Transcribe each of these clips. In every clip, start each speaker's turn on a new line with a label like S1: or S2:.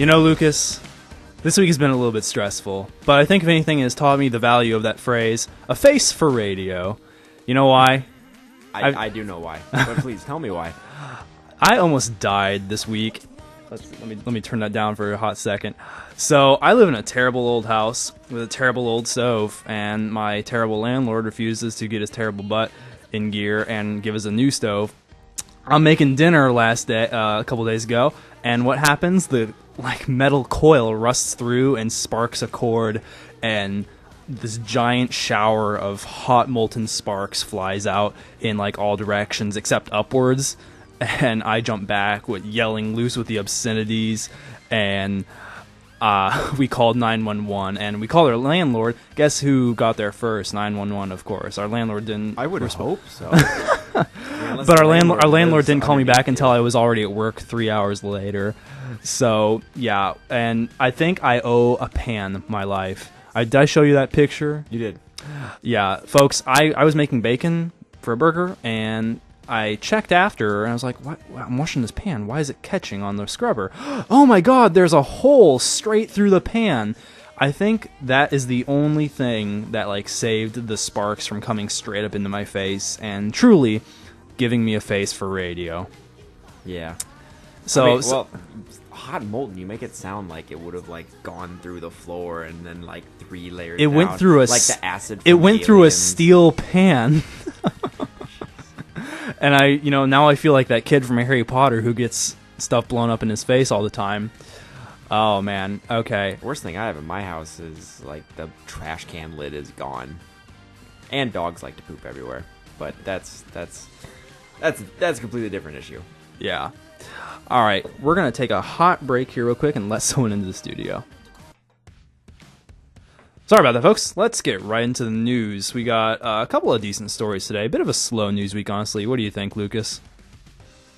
S1: You know, Lucas, this week has been a little bit stressful, but I think if anything it has taught me the value of that phrase, a face for radio. You know why?
S2: I do know why, but please tell me why.
S1: I almost died this week. Let me turn that down for a hot second. So I live in a terrible old house with a terrible old stove, and my terrible landlord refuses to get his terrible butt in gear and give us a new stove. I'm making dinner a couple days ago, and what happens? The metal coil rusts through and sparks a cord, and this giant shower of hot molten sparks flies out in all directions except upwards. And I jump back with yelling loose with the obscenities, and we called 911, and we called our landlord. Guess who got there first? 911, of course. Our landlord didn't.
S2: I would hope so.
S1: But our landlord didn't call me back until I was already at work 3 hours later. So, yeah, and I think I owe a pan my life. Did I show you that picture?
S2: You did.
S1: Yeah, folks, I was making bacon for a burger, and I checked after, and I was like, "What? I'm washing this pan. Why is it catching on the scrubber? Oh my God, there's a hole straight through the pan." I think that is the only thing that saved the sparks from coming straight up into my face and truly giving me a face for radio.
S2: Yeah.
S1: So,
S2: hot molten, you make it sound like it would have gone through the floor and then 3 layers.
S1: It
S2: down,
S1: went through
S2: the acid.
S1: It went through a
S2: Aliens.
S1: steel pan. And now I feel like that kid from Harry Potter who gets stuff blown up in his face all the time. Oh man, okay.
S2: Worst thing I have in my house is the trash can lid is gone, and dogs like to poop everywhere. But that's a completely different issue.
S1: Yeah. All right, we're gonna take a hot break here real quick and let someone into the studio. Sorry about that, folks. Let's get right into the news. We got a couple of decent stories today. A bit of a slow news week, honestly. What do you think, Lucas?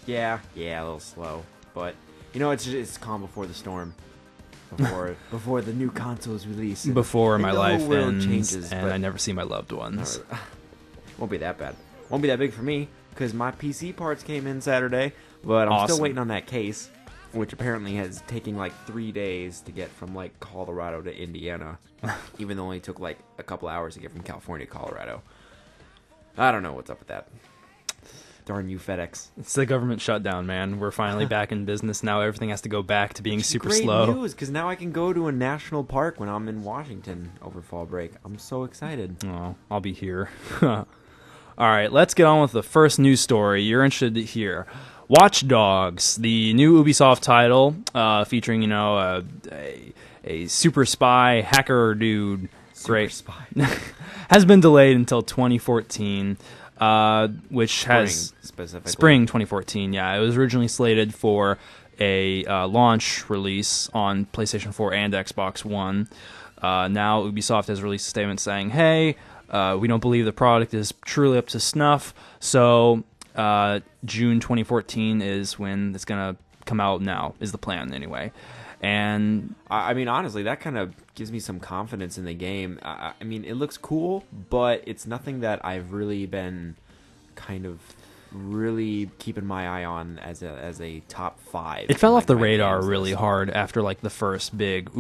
S2: Yeah, a little slow, but it's calm before the storm, before the new consoles release,
S1: Before my life ends,
S2: changes,
S1: and I never see my loved ones.
S2: Won't be that bad. Won't be that big for me because my PC parts came in Saturday, but I'm still waiting on that case, which apparently has taken 3 days to get from Colorado to Indiana, even though it only took a couple hours to get from California to Colorado. I don't know what's up with that. Darn you, FedEx.
S1: It's the government shutdown, man. We're finally back in business now. Everything has to go back to being super
S2: great
S1: slow.
S2: Great news, because now I can go to a national park when I'm in Washington over fall break. I'm so excited.
S1: Oh, I'll be here. All right, let's get on with the first news story you're interested to hear. Watchdogs, the new Ubisoft title, featuring a super spy hacker dude,
S2: Spy.
S1: has been delayed until 2014, which has
S2: specifically
S1: spring 2014. Yeah, it was originally slated for a launch release on PlayStation 4 and Xbox One. Now Ubisoft has released a statement saying, "Hey, we don't believe the product is truly up to snuff, so." June 2014 is when it's gonna come out. Now is the plan anyway, and
S2: I mean honestly, that kind of gives me some confidence in the game. I mean, it looks cool, but it's nothing that I've really been really keeping my eye on as a top 5.
S1: It fell off the radar really hard after the first big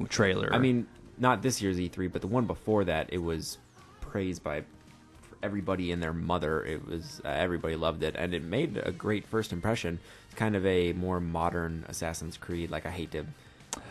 S1: trailer.
S2: I mean, not this year's E3, but the one before that, it was praised by everybody and their mother. It was everybody loved it, and it made a great first impression. It's kind of a more modern Assassin's Creed. I hate to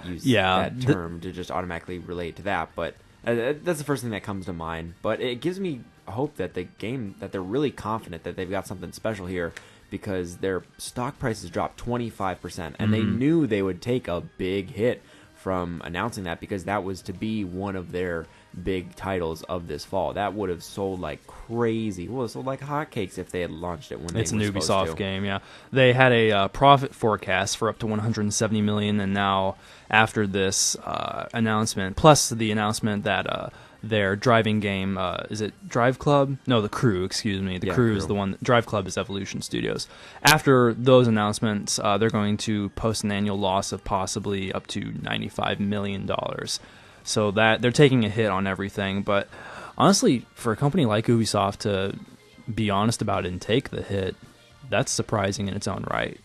S2: use that term to just automatically relate to that, but that's the first thing that comes to mind. But it gives me hope that the game, that they're really confident that they've got something special here, because their stock prices dropped 25%, and they knew they would take a big hit from announcing that, because that was to be one of their big titles of this fall. That would have sold like crazy. Well, it sold like hotcakes if they had launched it when they were supposed to.
S1: It's an Ubisoft game, yeah. They had a profit forecast for up to $170 million, and now after this announcement, plus the announcement that their driving game, is it Drive Club? No, The Crew, excuse me. The Crew is the one. Drive Club is Evolution Studios. After those announcements, they're going to post an annual loss of possibly up to $95 million. So that they're taking a hit on everything. But honestly, for a company like Ubisoft to be honest about it and take the hit, that's surprising in its own right.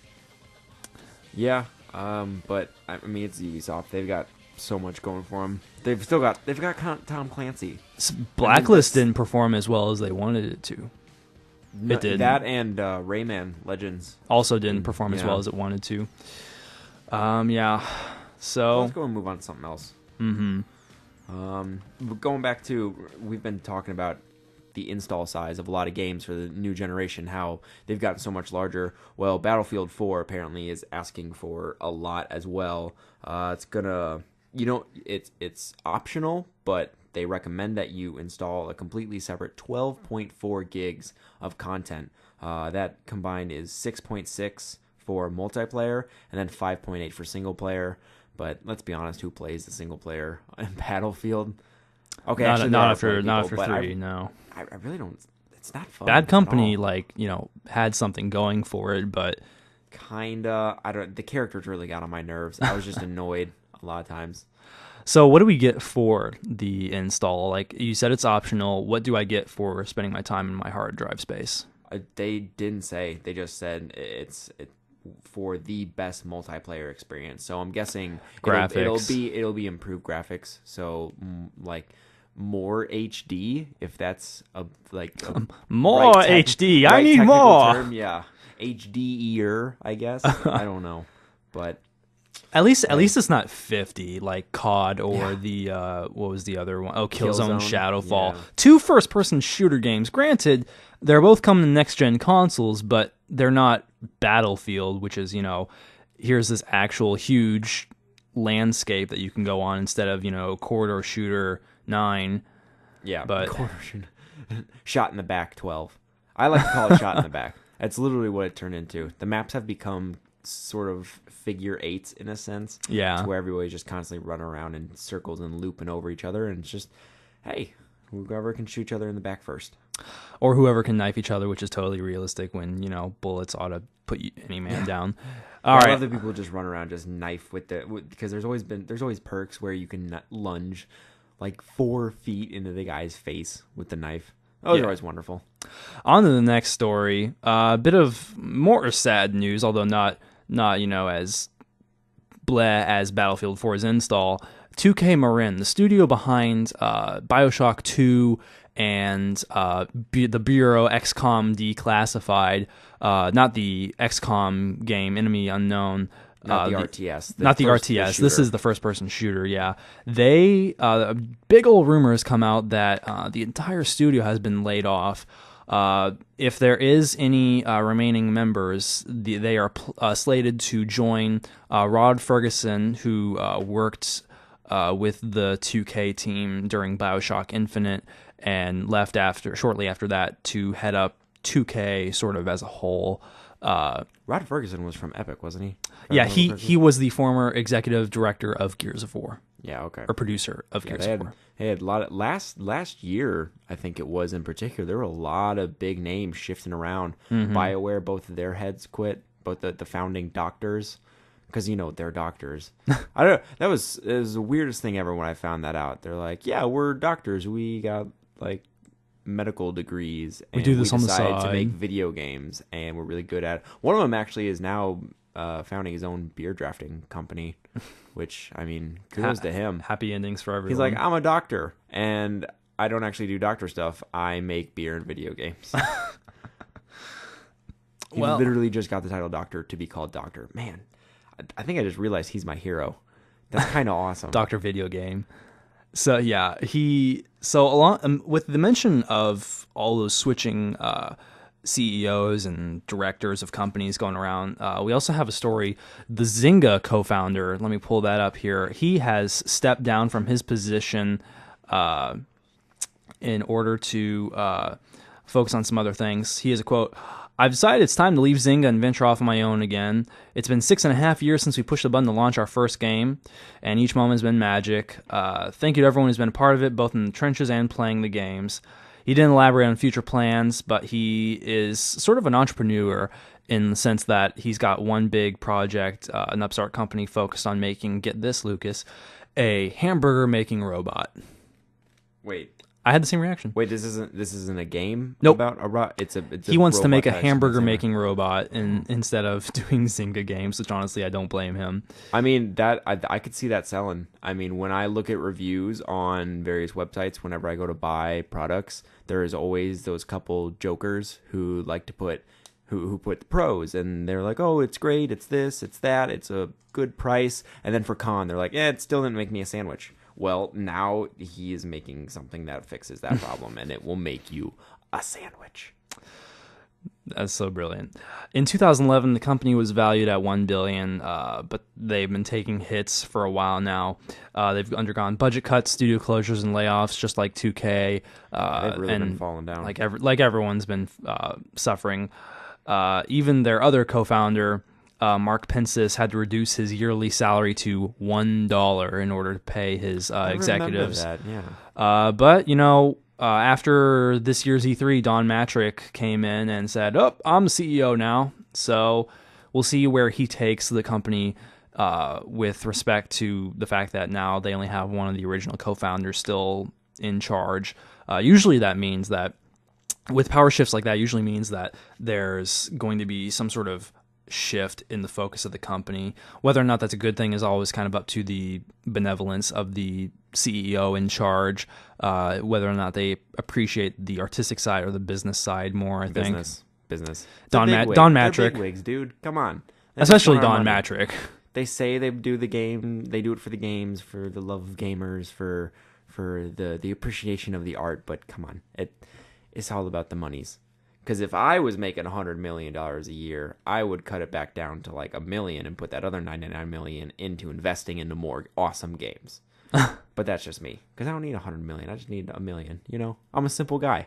S2: Yeah, But I mean, it's Ubisoft. They've got so much going for them. They've got Tom Clancy.
S1: Blacklist didn't perform as well as they wanted it to.
S2: No,
S1: It did.
S2: That and Rayman Legends
S1: Also didn't perform as well as it wanted to. Yeah. So
S2: let's go and move on to something else. Going back to, we've been talking about the install size of a lot of games for the new generation, how they've gotten so much larger. Well, Battlefield 4 apparently is asking for a lot as well. It's gonna, it's optional, but they recommend that you install a completely separate 12.4 gigs of content. That combined is 6.6 for multiplayer and then 5.8 for single player. But let's be honest, who plays the single player in Battlefield? Okay,
S1: not after 3. No,
S2: I really don't. It's not fun.
S1: Bad Company, had something going for it, but
S2: kinda. I don't. The characters really got on my nerves. I was just annoyed a lot of times.
S1: So what do we get for the install? Like you said, it's optional. What do I get for spending my time in my hard drive space?
S2: They didn't say. They just said it's for the best multiplayer experience. So I'm guessing
S1: graphics.
S2: It'll be improved graphics. So more HD, if that's
S1: more
S2: right
S1: HD.
S2: Right,
S1: I need more.
S2: Term, yeah, HD-er, I guess. I don't know, but
S1: at least it's not 50 like COD or the what was the other one? Oh, Killzone Shadowfall.
S2: Yeah.
S1: 2 first-person shooter games. Granted, they're both coming to next-gen consoles, but they're not Battlefield, which is, here's this actual huge landscape that you can go on instead of, Corridor Shooter 9.
S2: Yeah,
S1: but
S2: Corridor Shooter. Shot in the back 12. I like to call it shot in the back. That's literally what it turned into. The maps have become sort of figure eights in a sense.
S1: Yeah.
S2: To where everybody's just constantly running around in circles and looping over each other, and it's just, hey, whoever can shoot each other in the back first.
S1: Or whoever can knife each other, which is totally realistic when, bullets ought to put any man down. All right.
S2: Other people just run around, just knife because there's always perks where you can lunge like 4 feet into the guy's face with the knife. Those are always wonderful.
S1: On to the next story. A bit of more sad news, although not as bleh as Battlefield 4's install. 2K Marin, the studio behind BioShock 2 and the Bureau XCOM Declassified, not the XCOM game Enemy Unknown.
S2: Not the RTS.
S1: Not the RTS. This is the first-person shooter, yeah. They, big old rumor has come out that the entire studio has been laid off. If there is any remaining members, they are slated to join Rod Ferguson, who worked with the 2K team during BioShock Infinite and left shortly after that to head up 2K sort of as a whole.
S2: Rod Ferguson was from Epic, wasn't he?
S1: Yeah, he was the former executive director of Gears of War.
S2: Yeah, okay.
S1: Or producer of Gears of War.
S2: They had a lot of last year, I think it was in particular. There were a lot of big names shifting around. BioWare, both of their heads quit. Both the founding doctors, because they're doctors. I don't know. It was the weirdest thing ever when I found that out. They're like, yeah, we're doctors. We got medical degrees, and
S1: we do this on the
S2: decided
S1: side
S2: to make video games, and we're really good at it. One of them actually is now founding his own beer drafting company, which, I mean, kudos to him.
S1: Happy endings for everyone.
S2: He's like, I'm a doctor, and I don't actually do doctor stuff. I make beer and video games. He literally just got the title doctor to be called doctor. Man, I think I just realized he's my hero. That's kind of awesome.
S1: Dr. Video Game. So yeah, along with the mention of all those switching CEOs and directors of companies going around, we also have a story. The Zynga co-founder, let me pull that up here. He has stepped down from his position in order to focus on some other things. He has a quote: "I've decided it's time to leave Zynga and venture off on my own again. It's been 6.5 years since we pushed the button to launch our first game, and each moment has been magic. Thank you to everyone who's been a part of it, both in the trenches and playing the games." He didn't elaborate on future plans, but he is sort of an entrepreneur in the sense that he's got one big project, an upstart company focused on making, get this, Lucas, a hamburger-making robot.
S2: Wait,
S1: I had the same reaction.
S2: Wait, this isn't a game
S1: Nope.
S2: about a robot.
S1: He wants to make a
S2: robot that
S1: hamburger
S2: actually
S1: making robot instead of doing Zynga games, which honestly I don't blame him.
S2: I mean, that I could see that selling. I mean, when I look at reviews on various websites, whenever I go to buy products, there is always those couple jokers who like to put who put the pros, and they're like, oh, it's great, it's this, it's that, it's a good price, and then for con, they're like, it still didn't make me a sandwich. Well, now he is making something that fixes that problem, and it will make you a sandwich.
S1: That's so brilliant. In 2011, the company was valued at $1 billion, but they've been taking hits for a while now. They've undergone budget cuts, studio closures, and layoffs, just like 2K.
S2: They've really been falling down.
S1: Like everyone's been suffering. Even their other co-founder, Mark Pensis, had to reduce his yearly salary to $1 in order to pay his executives.
S2: I remember that, yeah.
S1: But after this year's E3, Don Matrick came in and said, "Oh, I'm the CEO now." So we'll see where he takes the company with respect to the fact that now they only have one of the original co-founders still in charge. Usually that means that with power shifts like that, usually means that there's going to be some sort of shift in the focus of the company. Whether or not that's a good thing is always kind of up to the benevolence of the CEO in charge, whether or not they appreciate the artistic side or the business side more. I think
S2: business.
S1: Don Matrick,
S2: They're bigwigs, dude. Come on,
S1: especially Don Matrick.
S2: They say they do the game. They do it for the games, for the love of gamers, for the appreciation of the art. But come on, it's all about the monies. Because if I was making $100 million a year, I would cut it back down to like $1 million and put that other $99 million into investing into more awesome games. But that's just me. Because I don't need $100 million. I just need $1 million. You know, I'm a simple guy.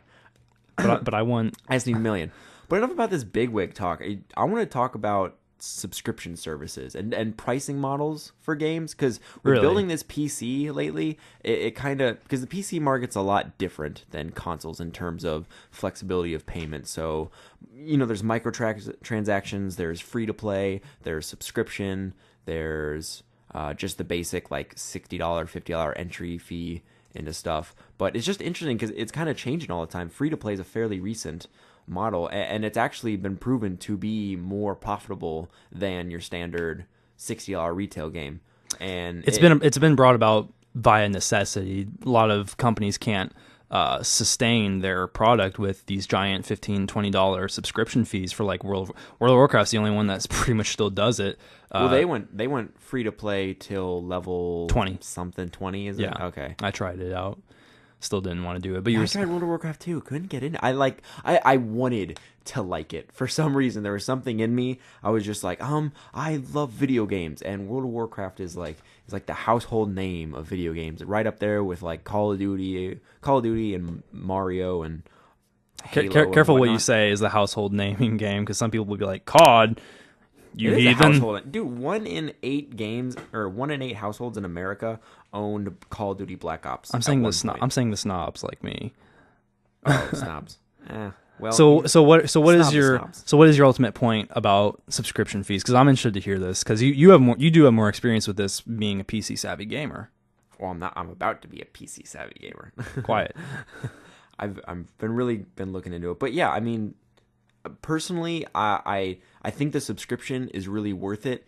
S1: But I want.
S2: I just need $1 million. But enough about this bigwig talk. I want to talk about subscription services and pricing models for games, because we're building this PC lately. It kind of, because the PC market's a lot different than consoles in terms of flexibility of payment. So, there's microtransactions, there's free to play, there's subscription, there's just the basic like $60, $50 entry fee into stuff. But it's just interesting because it's kind of changing all the time. Free to play is a fairly recent model, and it's actually been proven to be more profitable than your standard $60 retail game. And
S1: it's been brought about via necessity. A lot of companies can't sustain their product with these giant $15-$20 subscription fees for like World of Warcraft's the only one that's pretty much still does it.
S2: Well, they went free to play till level
S1: 20
S2: something. 20 is it?
S1: Yeah.
S2: Okay.
S1: I tried it out. Still didn't want to do it, but
S2: I tried World of Warcraft too. Couldn't get in. I wanted to like it for some reason. There was something in me. I was just like, I love video games, and World of Warcraft is like the household name of video games, right up there with like Call of Duty, and Mario and Halo.
S1: Careful what you say is the household naming game, because some people will be like, COD. You heathen.
S2: Dude, 1 in 8 games, or 1 in 8 households in America owned Call of Duty Black Ops.
S1: I'm saying the snobs like me.
S2: Oh, snobs. Well,
S1: so what is your ultimate point about subscription fees? Because I'm interested to hear this, because you do have more experience with this being a PC savvy gamer.
S2: Well, I'm not. I'm about to be a PC savvy gamer.
S1: Quiet.
S2: I've been looking into it, but yeah, I mean, personally, I think the subscription is really worth it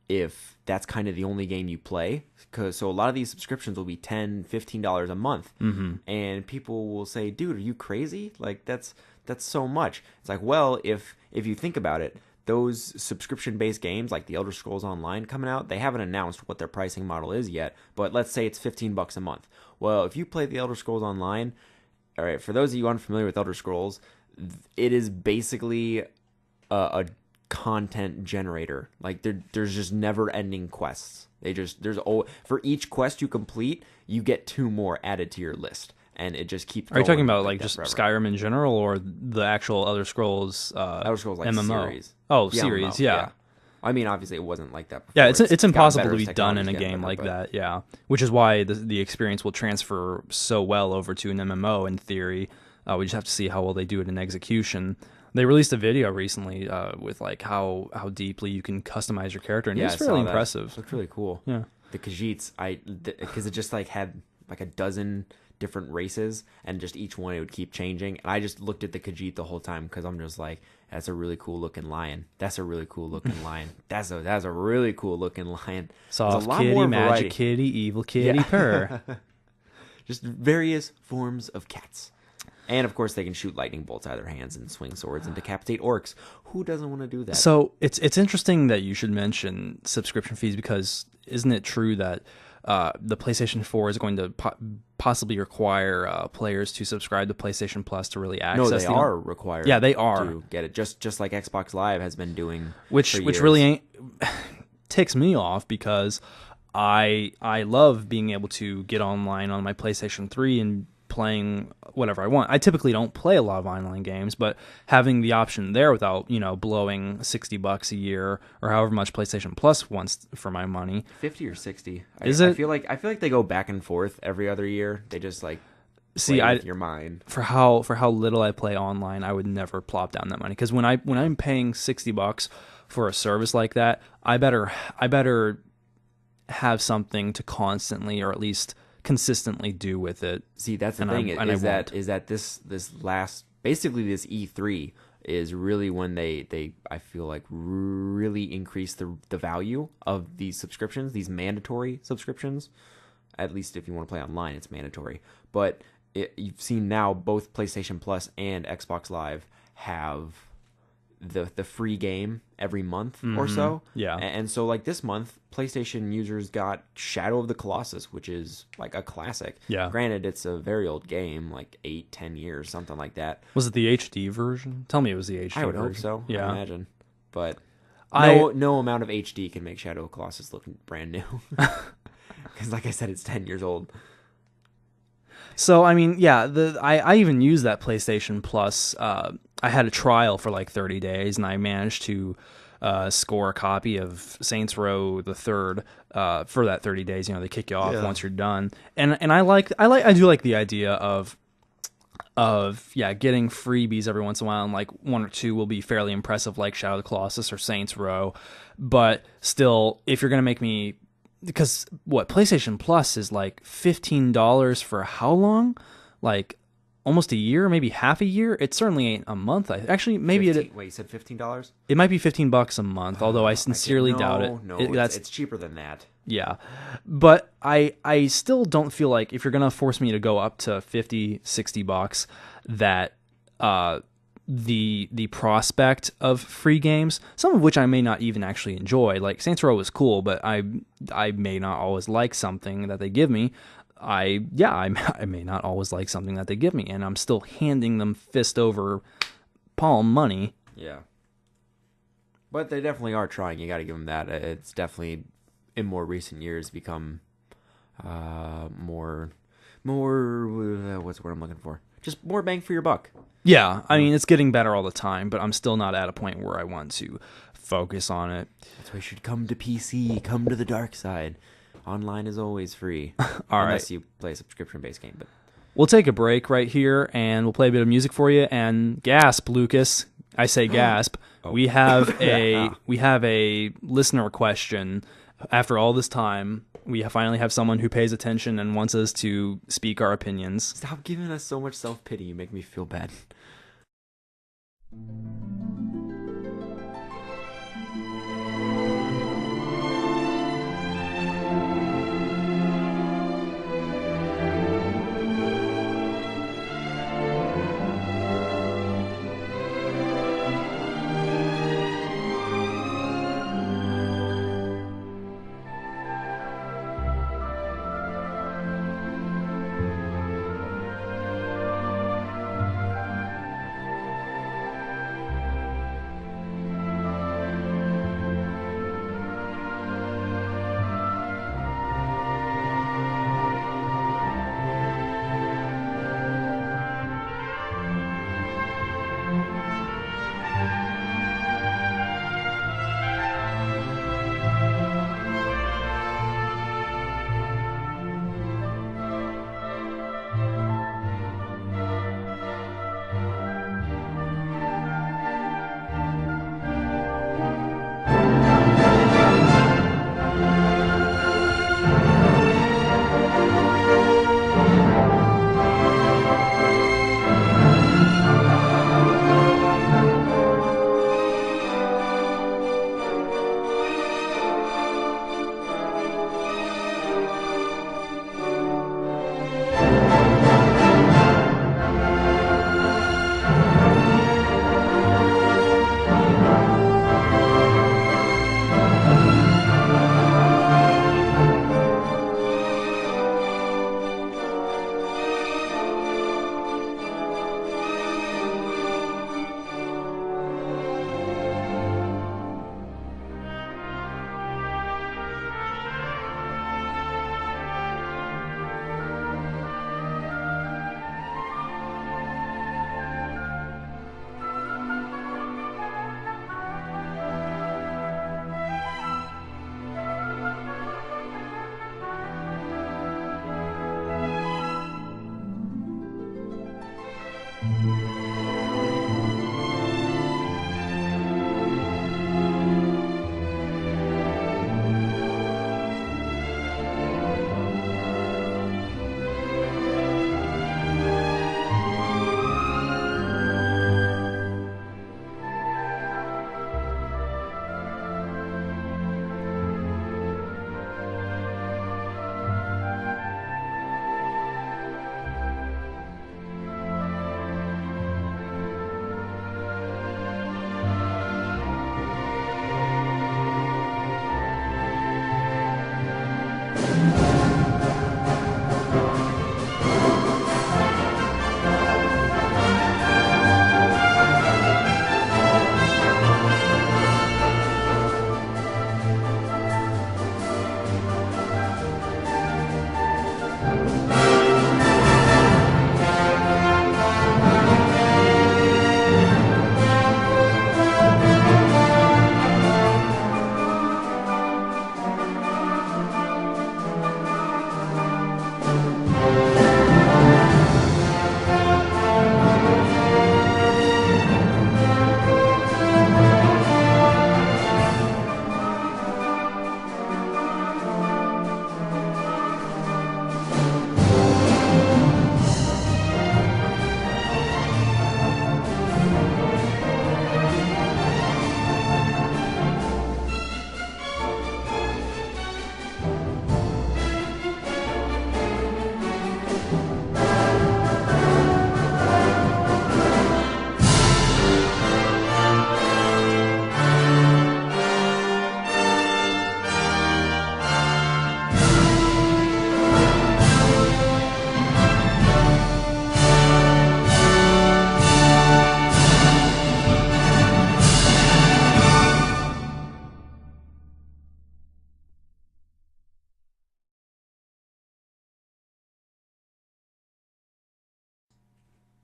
S2: if that's kind of the only game you play. So a lot of these subscriptions will be $10, $15 a month.
S1: Mm-hmm.
S2: And people will say, dude, are you crazy? Like, that's so much. It's like, well, if you think about it, those subscription-based games like the Elder Scrolls Online coming out, they haven't announced what their pricing model is yet, but let's say it's $15 a month. Well, if you play the Elder Scrolls Online, all right, for those of you unfamiliar with Elder Scrolls, it is basically a content generator. Like there's just never-ending quests. For each quest you complete, you get 2 more added to your list, and it just keeps.
S1: Are you talking about like just
S2: forever.
S1: Skyrim in general, or the actual Elder Scrolls?
S2: Elder Scrolls like
S1: MMO
S2: series.
S1: Oh,
S2: yeah,
S1: series,
S2: MMO,
S1: yeah.
S2: I mean, obviously, it wasn't like that before.
S1: Yeah, it's impossible to be
S2: better,
S1: done in a game like that. Yeah, which is why the experience will transfer so well over to an MMO in theory. We just have to see how well they do it in execution. They released a video recently with like how deeply you can customize your character, and it's fairly impressive.
S2: It looked really cool.
S1: Yeah,
S2: the Khajiits, because it just like had like a dozen different races, and just each one it would keep changing. And I just looked at the Khajiit the whole time because I'm just like, that's a really cool looking lion. That's a really cool looking lion. That's a really cool looking lion.
S1: Soft kitty, magic kitty, evil kitty, purr.
S2: Just various forms of cats. And of course, they can shoot lightning bolts out of their hands and swing swords and decapitate orcs. Who doesn't want to do that?
S1: So it's interesting that you should mention subscription fees, because isn't it true that the PlayStation 4 is going to possibly require players to subscribe to PlayStation Plus to really access?
S2: No, they are required.
S1: Yeah, they are
S2: to get it, just like Xbox Live has been doing.
S1: Which really ain't ticks me off, because I love being able to get online on my PlayStation 3 and playing whatever I want. I typically don't play a lot of online games, but having the option there without, blowing $60 a year or however much PlayStation Plus wants for my money.
S2: 50 or 60.
S1: Is it?
S2: I feel like they go back and forth every other year. They just like
S1: see
S2: with your mind.
S1: For how little I play online, I would never plop down that money, because when I'm paying $60 for a service like that, I better have something to constantly, or at least consistently, do with it.
S2: See, that's the thing, is that this last, basically this E3 is really when they I feel like really increase the value of these subscriptions, these mandatory subscriptions. At least if you want to play online, it's mandatory. But you've seen now both PlayStation Plus and Xbox Live have the free game every month or so.
S1: Yeah.
S2: And so like this month, PlayStation users got Shadow of the Colossus, which is like a classic.
S1: Yeah.
S2: Granted, it's a very old game, like 8-10 years, something like that.
S1: Was it the HD version? Tell me it was the HD version.
S2: I would hope so.
S1: Yeah.
S2: I imagine. But
S1: No
S2: amount of HD can make Shadow of Colossus look brand new. Because like I said, it's 10 years old.
S1: So, I mean, yeah, I even used that PlayStation Plus. I had a trial for like 30 days, and I managed to score a copy of Saints Row the Third for that 30 days. They kick you off once you're done, and I do like the idea of getting freebies every once in a while, and like one or two will be fairly impressive, like Shadow of the Colossus or Saints Row. But still, if you're gonna make me, because PlayStation Plus is like $15 for how long? Like almost a year, maybe half a year. It certainly ain't a month. Actually, maybe
S2: Wait, you said $15?
S1: It might be $15 a month, although I sincerely doubt it.
S2: No, it's cheaper than that.
S1: Yeah, but I still don't feel like, if you're gonna force me to go up to $50-$60, that the prospect of free games, some of which I may not even actually enjoy, like Saints Row is cool, but I may not always like something that they give me. I may not always like something that they give me, and I'm still handing them fist over palm money.
S2: Yeah. But they definitely are trying. You got to give them that. It's definitely, in more recent years, become more what's the word I'm looking for? Just more bang for your buck.
S1: Yeah, I mean, it's getting better all the time, but I'm still not at a point where I want to focus on it.
S2: That's why you should come to PC, come to the dark side. Online is always free. Unless you play a subscription-based game. But
S1: we'll take a break right here, and we'll play a bit of music for you. And gasp, Lucas. I say gasp. We have a listener question. After all this time, we finally have someone who pays attention and wants us to speak our opinions.
S2: Stop giving us so much self-pity. You make me feel bad.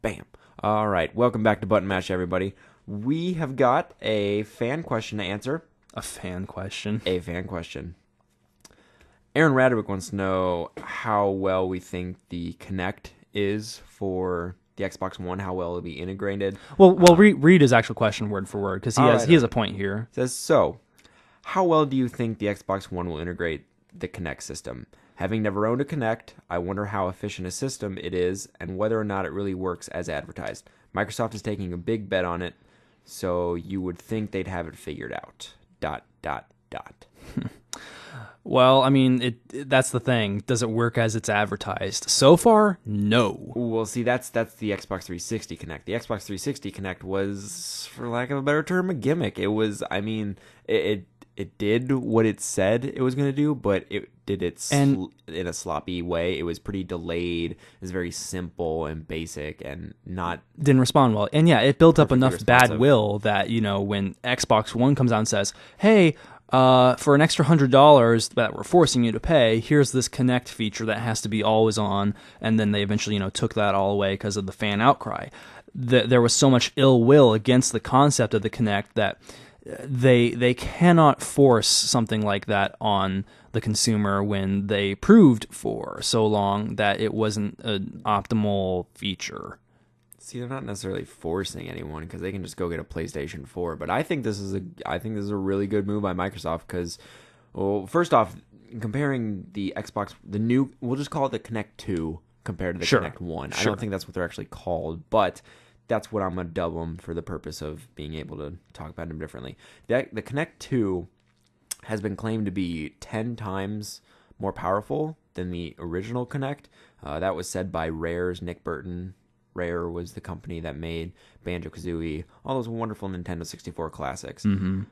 S2: Bam. All right. Welcome back to Button Mash, everybody. We have got a fan question to answer.
S1: A fan question.
S2: A fan question. Aaron Radovic wants to know how well we think the Kinect is for the Xbox One, how well it'll be integrated.
S1: Well, read his actual question word for word, because he has a point here.
S2: It says, so, how well do you think the Xbox One will integrate the Kinect system? Having never owned a Kinect, I wonder how efficient a system it is and whether or not it really works as advertised. Microsoft is taking a big bet on it, so you would think they'd have it figured out. ...
S1: Well, I mean, that's the thing. Does it work as it's advertised? So far, no.
S2: Well, see, that's the Xbox 360 Kinect. The Xbox 360 Kinect was, for lack of a better term, a gimmick. It was, I mean, it did what it said it was going to do, but it did it in a sloppy way. It was pretty delayed. It was very simple and basic and
S1: didn't respond well. And yeah, it built up enough bad will that, when Xbox One comes out and says, hey, for an extra $100 that we're forcing you to pay, here's this Kinect feature that has to be always on, and then they eventually, took that all away because of the fan outcry. There was so much ill will against the concept of the Kinect that they cannot force something like that on the consumer when they proved for so long that it wasn't an optimal feature.
S2: See, they're not necessarily forcing anyone because they can just go get a PlayStation 4. But I think this is a really good move by Microsoft because, well, first off, comparing the Xbox, the new, we'll just call it the Kinect 2 compared to the Kinect 1. I don't think that's what they're actually called, but that's what I'm going to dub them for the purpose of being able to talk about them differently. The Kinect 2 has been claimed to be 10 times more powerful than the original Kinect. That was said by Rare's Nick Burton. Rare was the company that made Banjo-Kazooie, all those wonderful Nintendo 64 classics.
S1: Mm-hmm.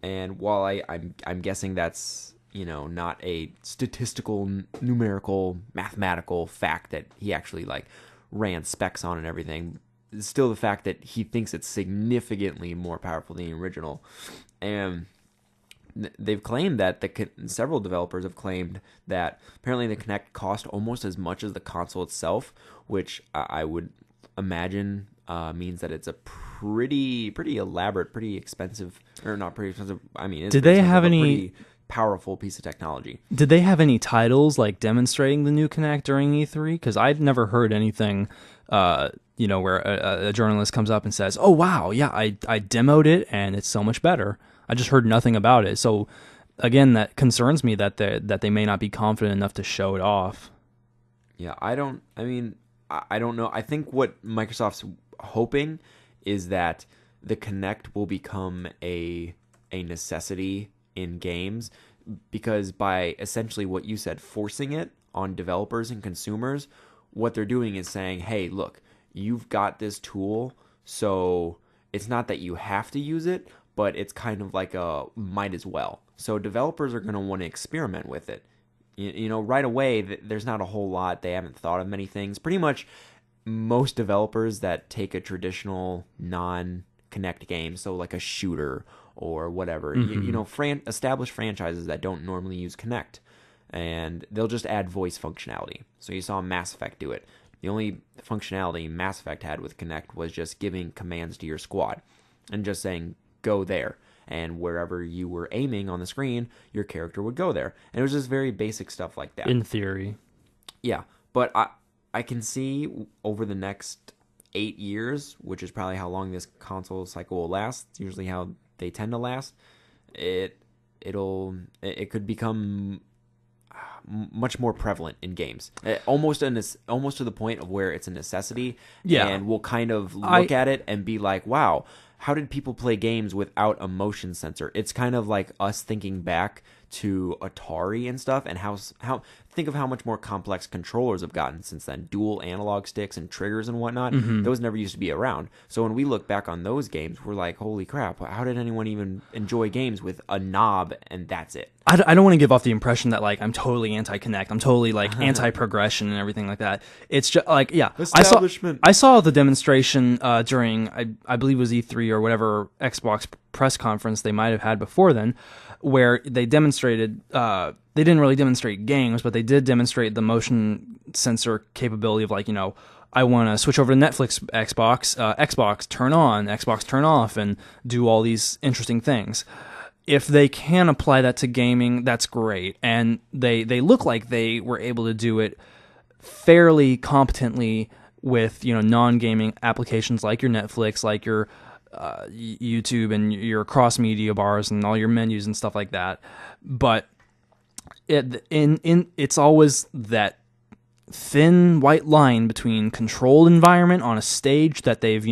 S2: And while I'm guessing that's, not a statistical, numerical, mathematical fact that he actually ran specs on and everything, still the fact that he thinks it's significantly more powerful than the original. And they've claimed that several developers have claimed that apparently the Kinect cost almost as much as the console itself, which I would imagine means that it's a pretty elaborate, pretty expensive, or not pretty expensive. I mean, it's pretty powerful piece of technology.
S1: Did they have any titles demonstrating the new Kinect during E3? Because I'd never heard anything. Where a journalist comes up and says, "Oh wow, yeah, I demoed it and it's so much better." I just heard nothing about it. So again, that concerns me that they may not be confident enough to show it off.
S2: Yeah, I don't know. I think what Microsoft's hoping is that the Kinect will become a necessity in games, because by essentially what you said, forcing it on developers and consumers, what they're doing is saying, hey, look, you've got this tool, so it's not that you have to use it, but it's kind of like a might as well. So developers are going to want to experiment with it. Right away, there's not a whole lot. They haven't thought of many things. Pretty much most developers that take a traditional non-Kinect game, so like a shooter or whatever, established franchises that don't normally use Kinect, and they'll just add voice functionality. So you saw Mass Effect do it. The only functionality Mass Effect had with Kinect was just giving commands to your squad and just saying, go there. And wherever you were aiming on the screen, your character would go there. And it was just very basic stuff like that.
S1: In theory.
S2: Yeah. But I can see over the next 8 years, which is probably how long this console cycle will last. It's usually how they tend to last. It could become much more prevalent in games, almost to the point of where it's a necessity.
S1: Yeah.
S2: And we'll kind of look at it and be like, wow, how did people play games without a motion sensor? It's kind of like us thinking back to Atari and stuff, and how think of how much more complex controllers have gotten since then. Dual analog sticks and triggers and whatnot. Mm-hmm. Those never used to be around. So when we look back on those games, we're like, holy crap, how did anyone even enjoy games with a knob and that's it?
S1: I don't want to give off the impression that I'm totally anti-Kinect. I'm totally anti-progression and everything like that. It's just I saw the demonstration during I believe it was E3 E3 or whatever Xbox press conference they might have had before then, where they demonstrated, they didn't really demonstrate games, but they did demonstrate the motion sensor capability of, like, I want to switch over to Netflix, Xbox turn on, Xbox turn off, and do all these interesting things. If they can apply that to gaming, that's great. And they look like they were able to do it fairly competently with, non-gaming applications like your Netflix, like your YouTube and your cross-media bars and all your menus and stuff like that. But it's always that thin white line between controlled environment on a stage that they've,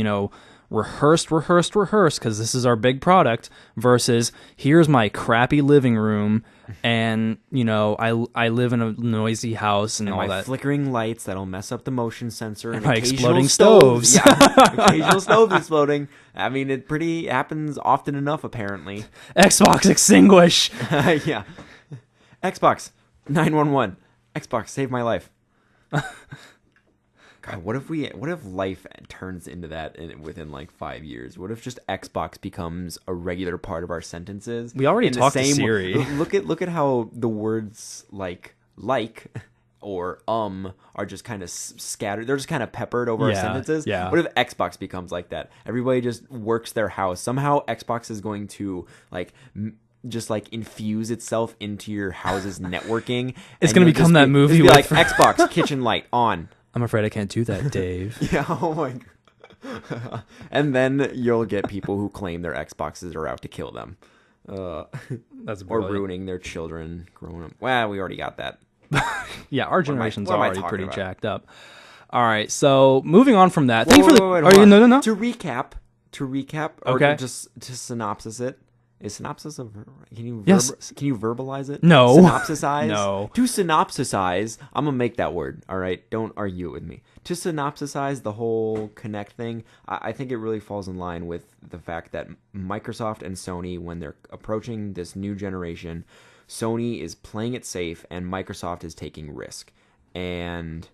S1: rehearsed, because this is our big product, versus here's my crappy living room, and, I live in a noisy house and all
S2: my
S1: that.
S2: Flickering lights that'll mess up the motion sensor, and
S1: my
S2: occasional
S1: exploding stoves.
S2: Yeah, occasional stoves exploding. I mean, it happens often enough, apparently.
S1: Xbox extinguish!
S2: Yeah. Xbox 911. Xbox save my life. God, what if life turns into that within like 5 years? What if just Xbox becomes a regular part of our sentences?
S1: We already talked to Siri.
S2: Look at how the words like or are just kind of scattered. They're just kind of peppered over our sentences.
S1: Yeah.
S2: What if Xbox becomes like that? Everybody just works their house. Somehow Xbox is going to just like infuse itself into your house's networking.
S1: It's going to become that movie with
S2: like Xbox kitchen light on.
S1: I'm afraid I can't do that, Dave.
S2: Yeah, oh my God. And then you'll get people who claim their Xboxes are out to kill them.
S1: That's
S2: or
S1: brilliant.
S2: ruining their children growing up. Well, we already got that.
S1: Yeah, our generation's
S2: what am I
S1: already
S2: talking
S1: pretty
S2: about?
S1: jacked up. All right, so moving on from that.
S2: Wait, hold on.
S1: No.
S2: To recap, or
S1: Okay.
S2: just to synopsis it. Is synopsis a can you
S1: Yes.
S2: Can you verbalize it?
S1: No.
S2: Synopsisize?
S1: No.
S2: To synopsisize, I'm gonna make that word. All right, don't argue it with me. To synopsisize the whole Kinect thing, I think it really falls in line with the fact that Microsoft and Sony, when they're approaching this new generation, Sony is playing it safe and Microsoft is taking risk. And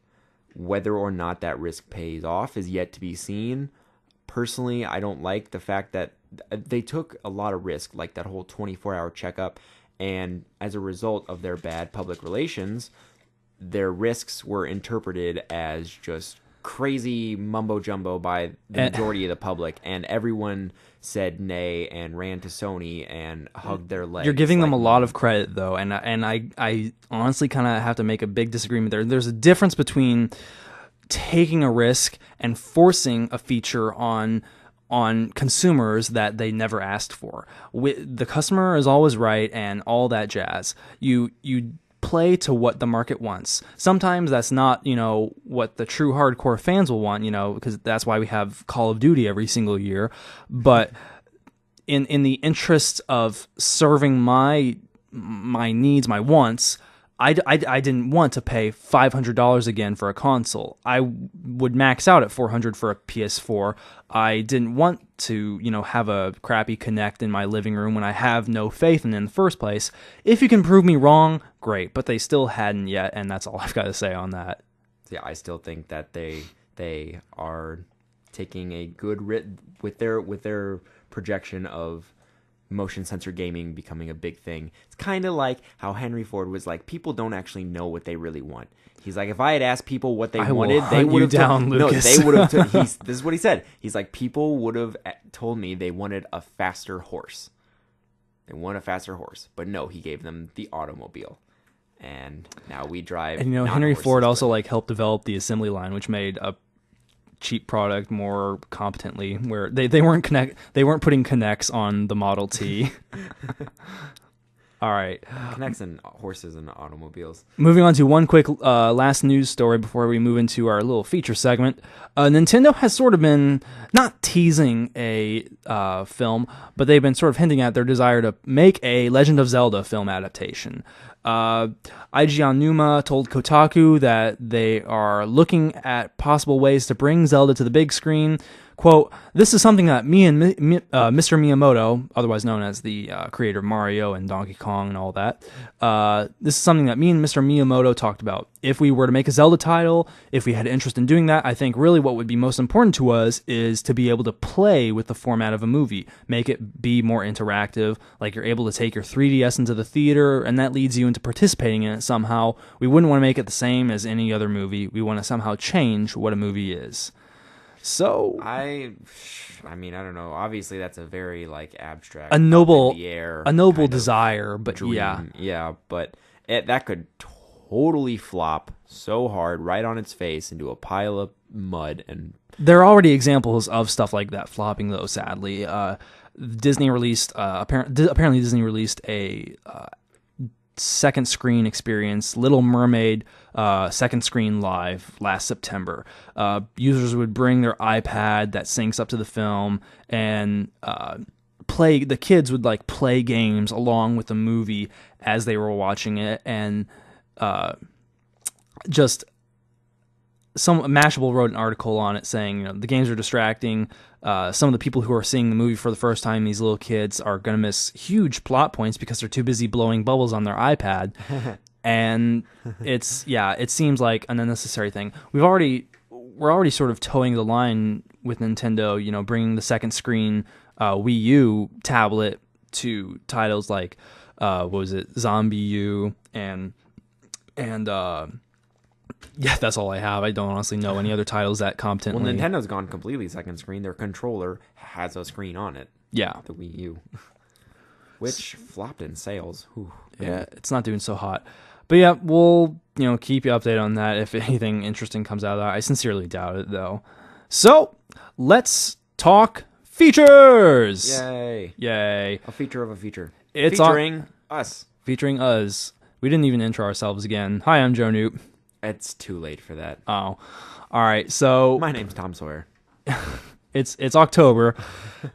S2: whether or not that risk pays off is yet to be seen. Personally, I don't like the fact that they took a lot of risk, like that whole 24-hour checkup, and as a result of their bad public relations, their risks were interpreted as just crazy mumbo-jumbo by the majority of the public, and everyone said nay and ran to Sony and hugged their legs.
S1: You're giving them a lot of credit, though, and I honestly kind of have to make a big disagreement there. There's a difference between taking a risk and forcing a feature on consumers that they never asked for. The customer is always right and all that jazz. You play to what the market wants. Sometimes that's not, what the true hardcore fans will want, because that's why we have Call of Duty every single year. But in the interest of serving my needs, my wants, I didn't want to pay $500 again for a console. I would max out at $400 for a PS4. I didn't want to, have a crappy Kinect in my living room when I have no faith in it in the first place. If you can prove me wrong, great. But they still hadn't yet, and that's all I've got to say on that.
S2: Yeah, I still think that they are taking a good with their projection of motion sensor gaming becoming a big thing. It's kind of like how Henry Ford was like, people don't actually know what they really want. He's like, if I had asked people what they wanted, they would have
S1: down, Lucas.
S2: No, they would have. This is what he said. He's like, people would have told me they wanted a faster horse. They want a faster horse, but no, he gave them the automobile, and now we drive.
S1: And Henry Ford also helped develop the assembly line, which made a cheap product more competently, where they weren't putting Kinects on the Model T. All right,
S2: Kinects and horses and automobiles.
S1: Moving on to one quick last news story before we move into our little feature segment. Nintendo has sort of been not teasing a film, but they've been sort of hinting at their desire to make a Legend of Zelda film adaptation. Eiji Aonuma told Kotaku that they are looking at possible ways to bring Zelda to the big screen, Quote, "This is something that me and Mr. Miyamoto, otherwise known as the creator of Mario and Donkey Kong and all that, this is something that me and Mr. Miyamoto talked about. If we were to make a Zelda title, if we had interest in doing that, I think really what would be most important to us is to be able to play with the format of a movie, make it be more interactive, like you're able to take your 3DS into the theater, and that leads you into participating in it somehow. We wouldn't want to make it the same as any other movie. We want to somehow change what a movie is." So
S2: I mean, I don't know. Obviously, that's a very like abstract,
S1: a noble
S2: kind
S1: desire, but
S2: dream. Yeah, but that could totally flop so hard right on its face into a pile of mud. And
S1: there are already examples of stuff like that flopping, though. Sadly, Disney released apparently Disney released a second screen experience, Little Mermaid second screen live last September. Users would bring their iPad that syncs up to the film and the kids would like play games along with the movie as they were watching it, and just Mashable wrote an article on it saying, the games are distracting. Some of the people who are seeing the movie for the first time, these little kids, are going to miss huge plot points because they're too busy blowing bubbles on their iPad. And it seems like an unnecessary thing. We're already sort of towing the line with Nintendo, bringing the second screen Wii U tablet to titles like Zombie U and yeah, that's all I have. I don't honestly know any other titles that competently.
S2: Well, Nintendo's gone completely second screen. Their controller has a screen on it.
S1: Yeah.
S2: The Wii U. Which flopped in sales. Whew,
S1: yeah, it's not doing so hot. But yeah, we'll keep you updated on that if anything interesting comes out of that. I sincerely doubt it, though. So, let's talk features! Yay.
S2: A feature of a feature.
S1: It's
S2: featuring us.
S1: Featuring us. We didn't even intro ourselves again. Hi, I'm Joe Newt.
S2: It's too late for that.
S1: Oh, all right. So
S2: my name's Tom Sawyer.
S1: It's October,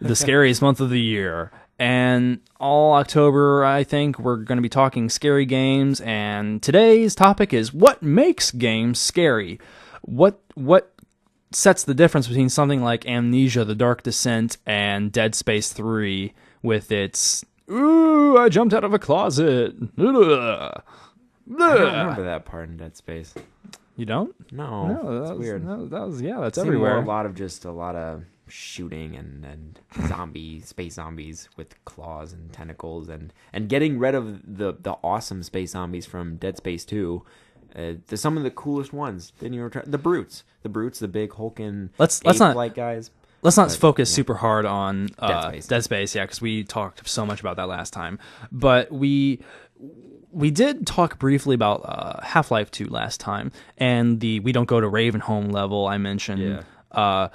S1: the scariest month of the year, and all October, I think we're going to be talking scary games. And today's topic is what makes games scary. What sets the difference between something like Amnesia: The Dark Descent and Dead Space 3 with its "Ooh, I jumped out of a closet." Ugh.
S2: I don't remember that part in Dead Space.
S1: You don't?
S2: No, that's weird.
S1: That's everywhere.
S2: A lot of shooting and space zombies with claws and tentacles and getting rid of the awesome space zombies from Dead Space 2. They're some of the coolest ones. Didn't you try the brutes, the big hulking ape-like guys.
S1: Let's not focus super hard on
S2: Dead
S1: Space, because we talked so much about that last time. But we did talk briefly about Half-Life 2 last time, and the we don't go to Ravenholm level I mentioned.
S2: Yeah.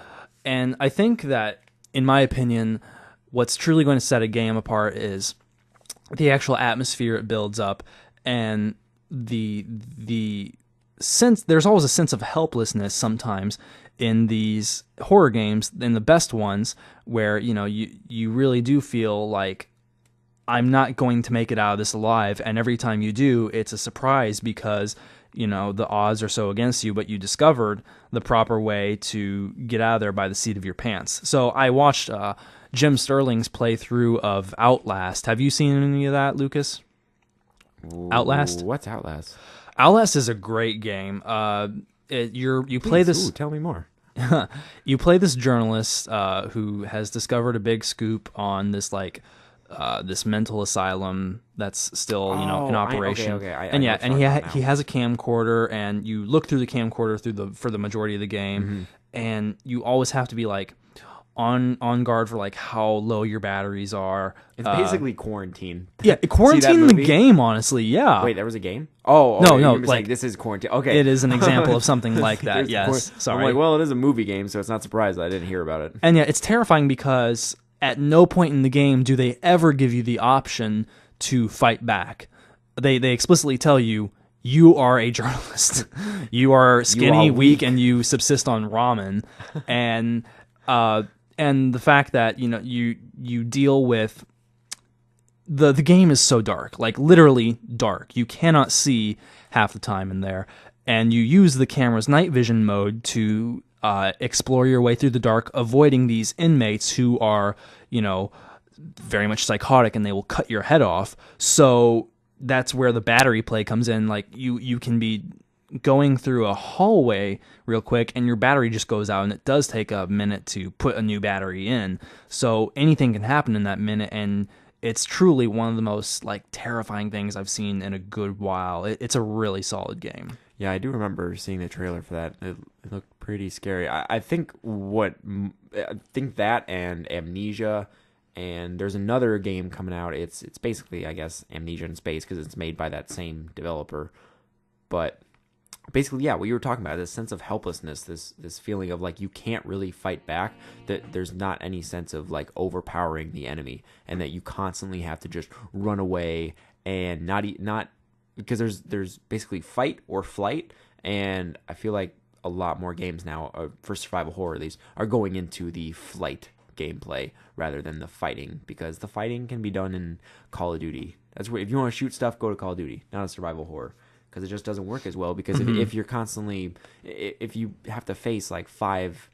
S1: And I think that, in my opinion, what's truly going to set a game apart is the actual atmosphere it builds up, and the sense. There's always a sense of helplessness sometimes in these horror games, in the best ones, where you really do feel like, I'm not going to make it out of this alive, and every time you do, it's a surprise because the odds are so against you, but you discovered the proper way to get out of there by the seat of your pants. So I watched Jim Sterling's playthrough of Outlast. Have you seen any of that, Lucas? Outlast?
S2: What's Outlast?
S1: Outlast is a great game. You play this.
S2: Tell me more.
S1: You play this journalist who has discovered a big scoop on this this mental asylum that's still in operation. He has a camcorder, and you look through the camcorder for the majority of the game, and you always have to be on guard for how low your batteries are.
S2: It's basically Quarantine.
S1: Yeah, Quarantine the game, honestly. Yeah.
S2: Wait, there was a game? Oh
S1: no,
S2: this is Quarantine. Okay,
S1: it is an example of something like that. Yes, sorry.
S2: I'm well, it is a movie game, so it's not surprised I didn't hear about it.
S1: And yeah, it's terrifying because at no point in the game do they ever give you the option to fight back. They explicitly tell you are a journalist. You are skinny, weak, and you subsist on ramen. And the fact that you deal with the game is so dark, literally dark. You cannot see half the time in there, and you use the camera's night vision mode to explore your way through the dark, avoiding these inmates who are, very much psychotic, and they will cut your head off. So that's where the battery play comes in. Like you can be going through a hallway real quick and your battery just goes out, and it does take a minute to put a new battery in. So anything can happen in that minute, and it's truly one of the most like terrifying things I've seen in a good while. It's a really solid game.
S2: Yeah, I do remember seeing the trailer for that. It looked pretty scary. I think that and Amnesia, and there's another game coming out. It's basically, I guess, Amnesia in space because it's made by that same developer. But basically, yeah, what you were talking about, this sense of helplessness, this feeling of like you can't really fight back, that there's not any sense of like overpowering the enemy, and that you constantly have to just run away and not because there's basically fight or flight. And I feel like a lot more games now, for survival horror at least, are going into the flight gameplay rather than the fighting, because the fighting can be done in Call of Duty. That's where, if you want to shoot stuff, go to Call of Duty, not a survival horror, because it just doesn't work as well. Because if you're constantly, if you have to face like five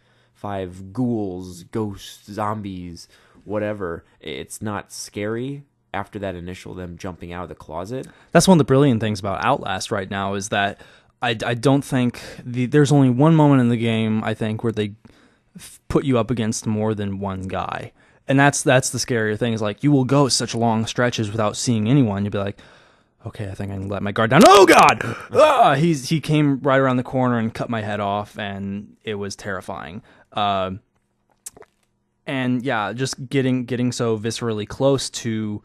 S2: ghouls, ghosts, zombies, whatever, it's not scary after that initial them jumping out of the closet.
S1: That's one of the brilliant things about Outlast right now, is that I don't think there's only one moment in the game, I think, where they put you up against more than one guy. And that's the scarier thing, is like you will go such long stretches without seeing anyone. You'll be like, okay, I think I can let my guard down. Oh God! He came right around the corner and cut my head off, and it was terrifying. And yeah, just getting so viscerally close to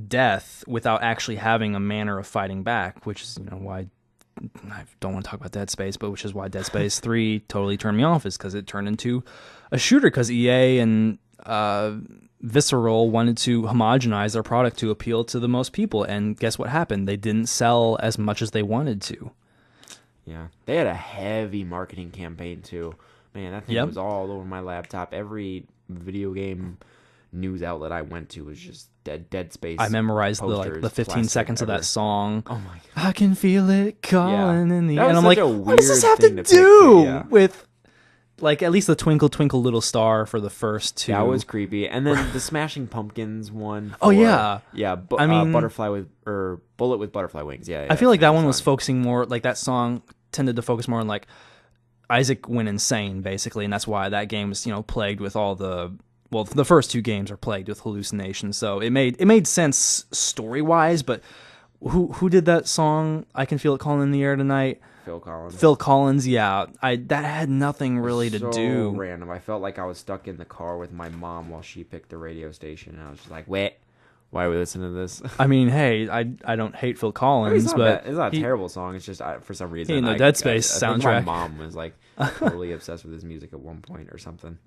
S1: death without actually having a manner of fighting back, which is why I don't want to talk about Dead Space, but which is why Dead Space 3 totally turned me off, is because it turned into a shooter, because EA and Visceral wanted to homogenize their product to appeal to the most people, and guess what happened? They didn't sell as much as they wanted to.
S2: Yeah, they had a heavy marketing campaign too. Man, that thing was all over my laptop. Every video game news outlet I went to was just Dead Space.
S1: I memorized the 15 seconds of that song.
S2: Oh my God.
S1: I can feel it calling in the
S2: That
S1: air.
S2: was
S1: And I'm
S2: such
S1: like,
S2: a
S1: what does this have
S2: weird
S1: to
S2: thing to
S1: do with, like, at least the Twinkle Twinkle Little Star for the first two?
S2: That was creepy. And then the Smashing Pumpkins one.
S1: Oh yeah,
S2: yeah.
S1: I mean,
S2: Bullet with Butterfly Wings. Yeah.
S1: I feel like that one was focusing more, like that song tended to focus more on like Isaac went insane basically, and that's why that game was plagued with all the. Well, the first two games are plagued with hallucinations, so it made sense story-wise, but who did that song, I Can Feel It Calling in the Air Tonight? Phil Collins, yeah. That had nothing really to do.
S2: So random. I felt like I was stuck in the car with my mom while she picked the radio station, and I was just like, wait, why are we listening to this?
S1: I mean, hey, I don't hate Phil Collins, but
S2: it's not a terrible song. It's just, for some reason,
S1: in the Dead Space soundtrack.
S2: I think my mom was like totally obsessed with his music at one point or something.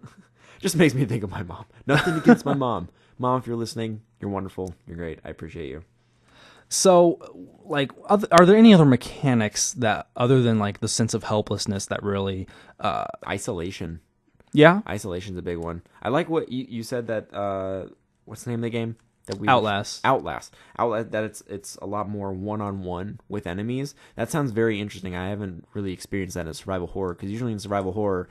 S2: Just makes me think of my mom. Nothing against my mom. Mom, if you're listening, you're wonderful. You're great. I appreciate you.
S1: So, like, are there any other mechanics that, other than like the sense of helplessness, that really
S2: isolation?
S1: Yeah,
S2: isolation's a big one. I like what you said that. What's the name of the game?
S1: Outlast.
S2: That it's a lot more one-on-one with enemies. That sounds very interesting. I haven't really experienced that in survival horror, because usually in survival horror,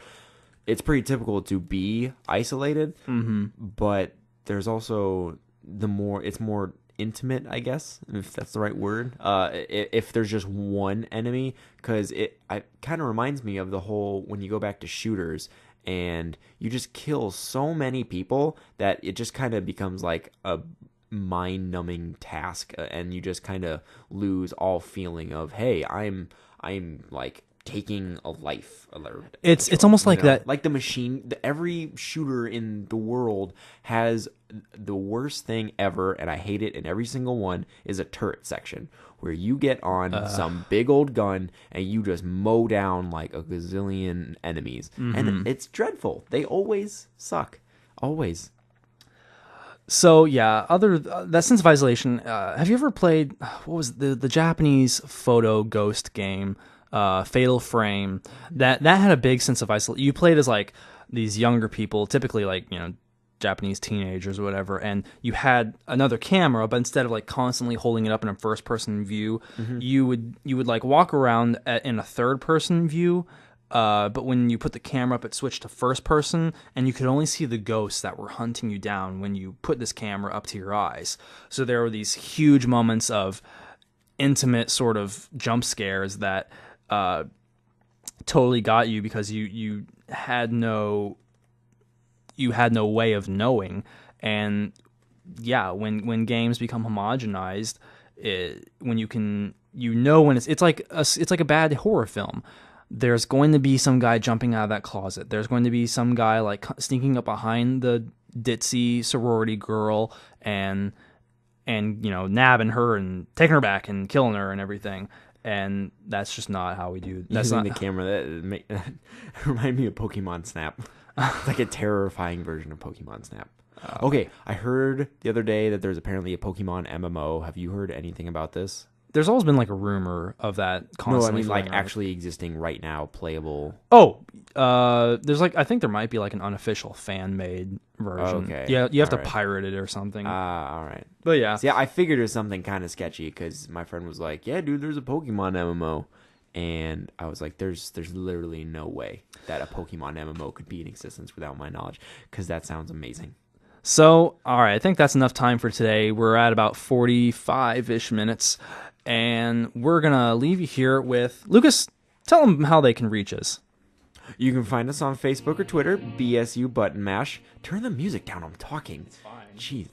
S2: it's pretty typical to be isolated, but there's also it's more intimate, I guess, if that's the right word. If there's just one enemy, because it kind of reminds me of the whole, when you go back to shooters and you just kill so many people that it just kind of becomes like a mind-numbing task, and you just kind of lose all feeling of, hey, I'm like taking a life alert.
S1: It's almost like that.
S2: Like the machine, every shooter in the world has the worst thing ever, and I hate it in every single one, is a turret section, where you get on some big old gun and you just mow down like a gazillion enemies. And it's dreadful. They always suck. Always.
S1: So yeah, that sense of isolation. Have you ever played, what was the Japanese photo ghost game? Fatal Frame, that had a big sense of isolation. You played as like these younger people, typically like Japanese teenagers or whatever, and you had another camera, but instead of like constantly holding it up in a first person view, you would like walk around in a third person view, but when you put the camera up, it switched to first person, and you could only see the ghosts that were hunting you down when you put this camera up to your eyes. So there were these huge moments of intimate sort of jump scares that totally got you because you had no way of knowing. And yeah, when games become homogenized, when when it's like a bad horror film. There's going to be some guy jumping out of that closet. There's going to be some guy like sneaking up behind the ditzy sorority girl and nabbing her and taking her back and killing her and everything. And that's just not how we do. That's
S2: Using
S1: not
S2: the camera that remind me of Pokemon Snap. It's like a terrifying version of Pokemon Snap. Okay, I heard the other day that there's apparently a Pokemon MMO. Have you heard anything about this?
S1: There's always been like a rumor of that constantly.
S2: No, I mean like actually existing right now, playable.
S1: Oh, there's like I think there might be like an unofficial fan made version.
S2: Okay.
S1: Yeah, you have to pirate it or something.
S2: All right.
S1: But yeah.
S2: See, I figured it was something kind of sketchy because my friend was like, "Yeah, dude, there's a Pokemon MMO," and I was like, "There's literally no way that a Pokemon MMO could be in existence without my knowledge," because that sounds amazing.
S1: So, all right, I think that's enough time for today. We're at about 45-ish minutes. And we're going to leave you here with... Lucas, tell them how they can reach us.
S2: You can find us on Facebook or Twitter, BSU Button Mash. Turn the music down, I'm talking.
S1: It's fine.
S2: Jeez.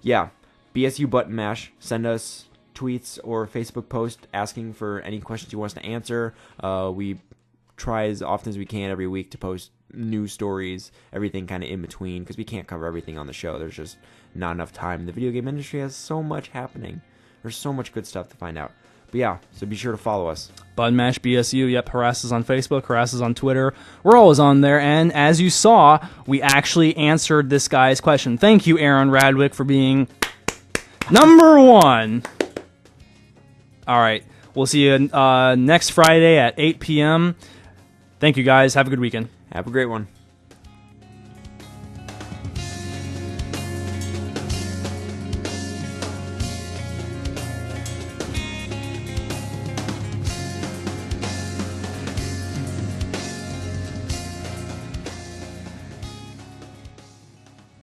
S2: Yeah, BSU Button Mash. Send us tweets or Facebook post asking for any questions you want us to answer. We try as often as we can every week to post news stories, everything kind of in between, because we can't cover everything on the show. There's just not enough time. The video game industry has so much happening. There's so much good stuff to find out. But yeah, so be sure to follow us.
S1: Button Mash BSU, yep, harass us on Facebook, harass us on Twitter. We're always on there, and as you saw, we actually answered this guy's question. Thank you, Aaron Radwick, for being number one. All right, we'll see you next Friday at 8 p.m. Thank you, guys. Have a good weekend.
S2: Have a great one.